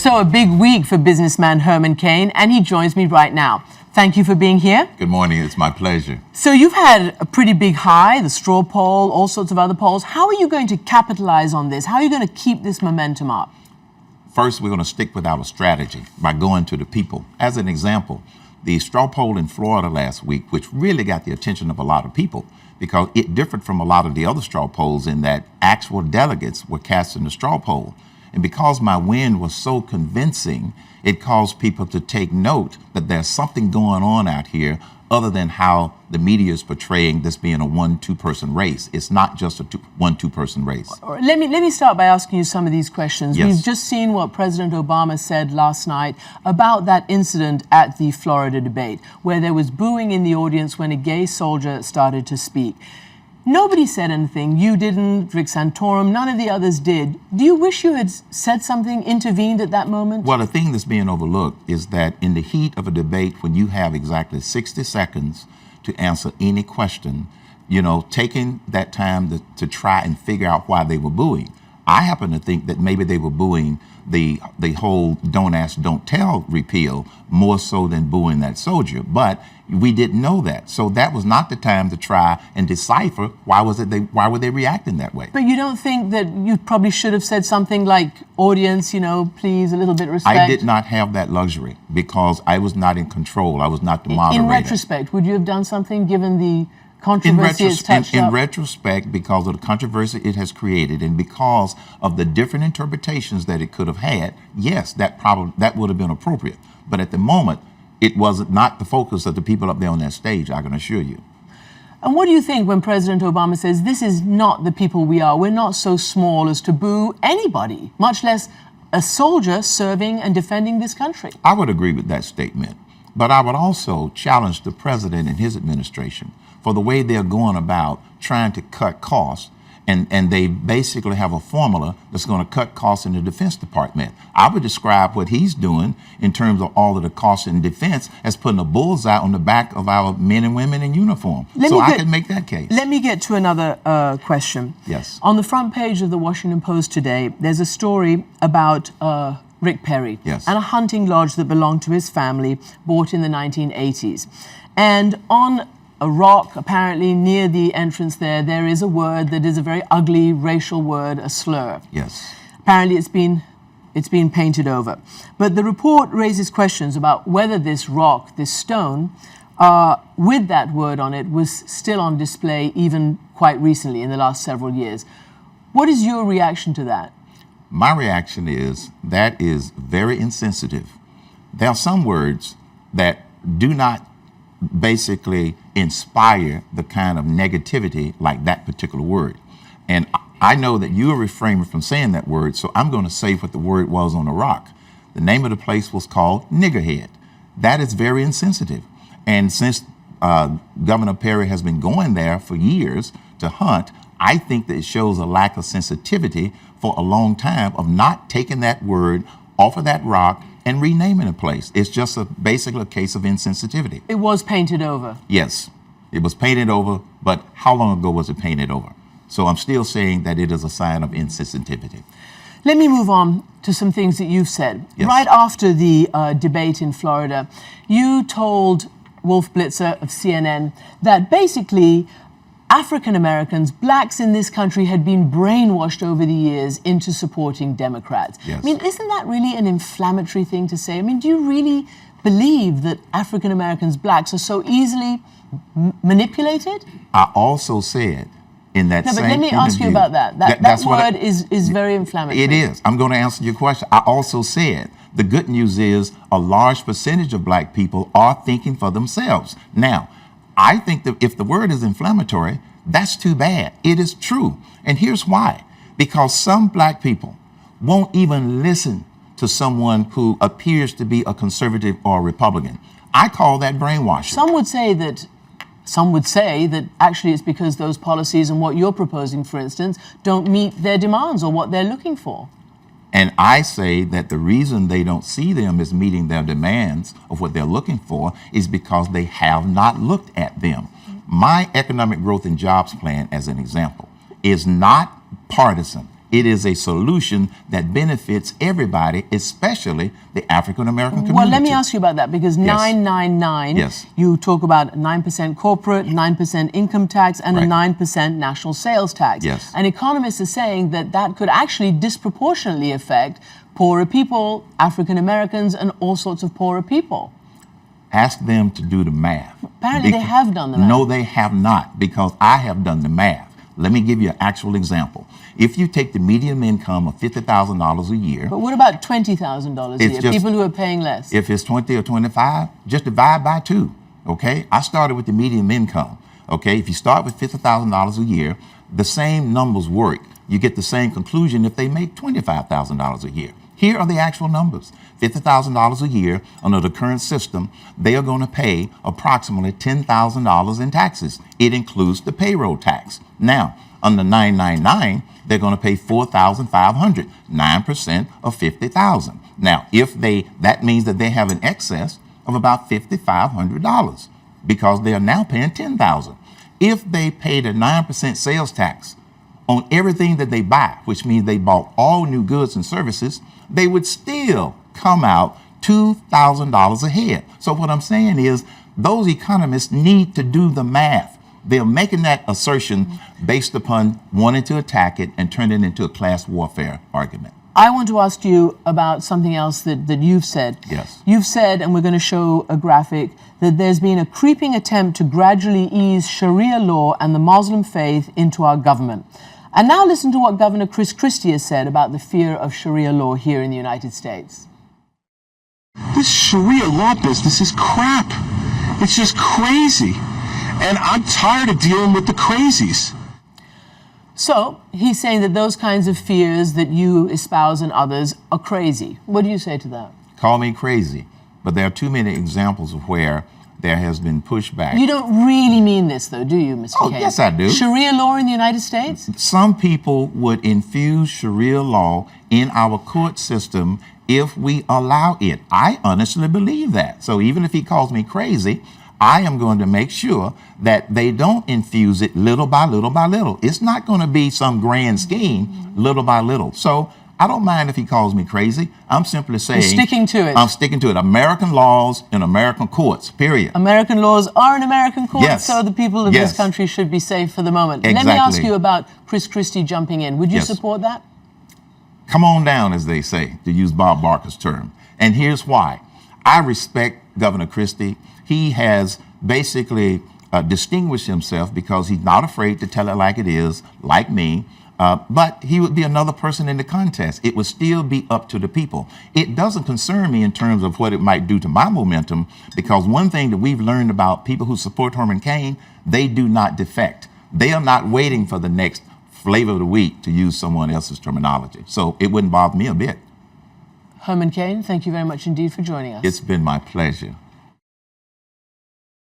So a big week for businessman Herman Cain, and he joins me right now. Thank you for being here. Good morning. It's my pleasure. So you've had a pretty big high, the straw poll, all sorts of other polls. How are you going to capitalize on this? How are you going to keep this momentum up? First, we're going to stick with our strategy by going to the people. As an example, the straw poll in Florida last week, which really got the attention of a lot of people because it differed from a lot of the other straw polls in that actual delegates were cast in the straw poll. And because my win was so convincing, it caused people to take note that there's something going on out here other than how the media is portraying this being a 1-2 person race. It's not just a 1-2 person race. Let me start by asking you some of these questions. Yes. We've just seen what President Obama said last night about that incident at the Florida debate, where there was booing in the audience when a gay soldier started to speak. Nobody said anything. You didn't, Rick Santorum, none of the others did. Do you wish you had said something, intervened at that moment? Well, the thing that's being overlooked is that in the heat of a debate, when you have exactly 60 seconds to answer any question, you know, taking that time to try and figure out why they were booing. I happen to think that maybe they were booing the whole don't ask, don't tell repeal more so than booing that soldier. But we didn't know that. So that was not the time to try and decipher why were they reacting that way. But you don't think that you probably should have said something like, audience, you know, please, a little bit of respect? I did not have that luxury because I was not in control. I was not the moderator. In retrospect, would you have done something given the controversy it's touched in up? retrospect, because of the controversy it has created and because of the different interpretations that it could have had, yes, that would have been appropriate. But at the moment, it was not the focus of the people up there on that stage, I can assure you. And what do you think when President Obama says, this is not the people we are, we're not so small as to boo anybody, much less a soldier serving and defending this country? I would agree with that statement, but I would also challenge the president and his administration for the way they're going about trying to cut costs, and they basically have a formula that's going to cut costs in the Defense Department. I would describe what he's doing in terms of all of the costs in defense as putting a bullseye on the back of our men and women in uniform. I can make that case. Let me get to another question. Yes. On the front page of the Washington Post today, there's a story about Rick Perry, yes, and a hunting lodge that belonged to his family, bought in the 1980s. And on a rock, apparently, near the entrance there is a word that is a very ugly racial word, a slur. Yes. Apparently it's been painted over. But the report raises questions about whether this rock, this stone, with that word on it, was still on display even quite recently in the last several years. What is your reaction to that? My reaction is that is very insensitive. There are some words that do not basically inspire the kind of negativity like that particular word. And I know that you are refraining from saying that word, so I'm going to say what the word was on the rock. The name of the place was called Niggerhead. That is very insensitive. And since Governor Perry has been going there for years to hunt, I think that it shows a lack of sensitivity for a long time of not taking that word off of that rock and renaming a place. It's just basically a case of insensitivity. It was painted over. Yes, it was painted over, but how long ago was it painted over? So I'm still saying that it is a sign of insensitivity. Let me move on to some things that you've said. Yes. Right after the debate in Florida, you told Wolf Blitzer of CNN that basically African Americans, blacks in this country, had been brainwashed over the years into supporting Democrats. Yes. I mean, isn't that really an inflammatory thing to say? I mean, do you really believe that African Americans, blacks, are so easily manipulated? I also said in that same interview... No, but let me ask you about that. That word is very inflammatory. It is. I'm going to answer your question. I also said the good news is a large percentage of black people are thinking for themselves. Now, I think that if the word is inflammatory, that's too bad. It is true. And here's why. Because some black people won't even listen to someone who appears to be a conservative or a Republican. I call that brainwashing. Some would say that actually it's because those policies and what you're proposing, for instance, don't meet their demands or what they're looking for. And I say that the reason they don't see them as meeting their demands of what they're looking for is because they have not looked at them. My economic growth and jobs plan, as an example, is not partisan. It is a solution that benefits everybody, especially the African American community. Well, let me ask you about that, because 999, Yes. you talk about 9% corporate, 9% income tax, and a Right. 9% national sales tax. Yes. And economists are saying that that could actually disproportionately affect poorer people, African Americans, and all sorts of poorer people. Ask them to do the math. Apparently they have done the math. No, they have not, because I have done the math. Let me give you an actual example. If you take the median income of $50,000 a year. But what about $20,000 a It's year, just- people who are paying less? If it's 20 or 25, just divide by 2, okay? I started with the median income, okay? If you start with $50,000 a year, the same numbers work. You get the same conclusion if they make $25,000 a year. Here are the actual numbers. $50,000 a year under the current system, they are going to pay approximately $10,000 in taxes. It includes the payroll tax. Now, under 999, they're going to pay $4,500, 9% of $50,000. Now, that means that they have an excess of about $5,500 because they are now paying $10,000. If they paid a 9% sales tax on everything that they buy, which means they bought all new goods and services, they would still come out $2,000 ahead. So what I'm saying is those economists need to do the math. They're making that assertion based upon wanting to attack it and turn it into a class warfare argument. I want to ask you about something else that you've said. Yes. You've said, and we're going to show a graphic, that there's been a creeping attempt to gradually ease Sharia law and the Muslim faith into our government. And now listen to what Governor Chris Christie has said about the fear of Sharia law here in the United States. This Sharia law business is crap. It's just crazy. And I'm tired of dealing with the crazies. So he's saying that those kinds of fears that you espouse and others are crazy. What do you say to that? Call me crazy, but there are too many examples of where there has been pushback. You don't really mean this, though, do you, Mr. Oh, Cain? yes, I do. Sharia law in the United States? Some people would infuse Sharia law in our court system if we allow it. I honestly believe that. So even if he calls me crazy, I am going to make sure that they don't infuse it little by little by little. It's not going to be some grand scheme little by little. So I don't mind if he calls me crazy. I'm simply saying— You're sticking to it. I'm sticking to it. American laws in American courts, period. American laws are in American courts, Yes. so the people of Yes. this country should be safe for the moment. Exactly. Let me ask you about Chris Christie jumping in. Would you Yes. support that? Come on down, as they say, to use Bob Barker's term. And here's why. I respect Governor Christie. He has basically distinguished himself because he's not afraid to tell it like it is, like me. But he would be another person in the contest. It would still be up to the people. It doesn't concern me in terms of what it might do to my momentum, because one thing that we've learned about people who support Herman Cain, they do not defect. They are not waiting for the next flavor of the week, to use someone else's terminology. So it wouldn't bother me a bit. Herman Cain, thank you very much indeed for joining us. It's been my pleasure.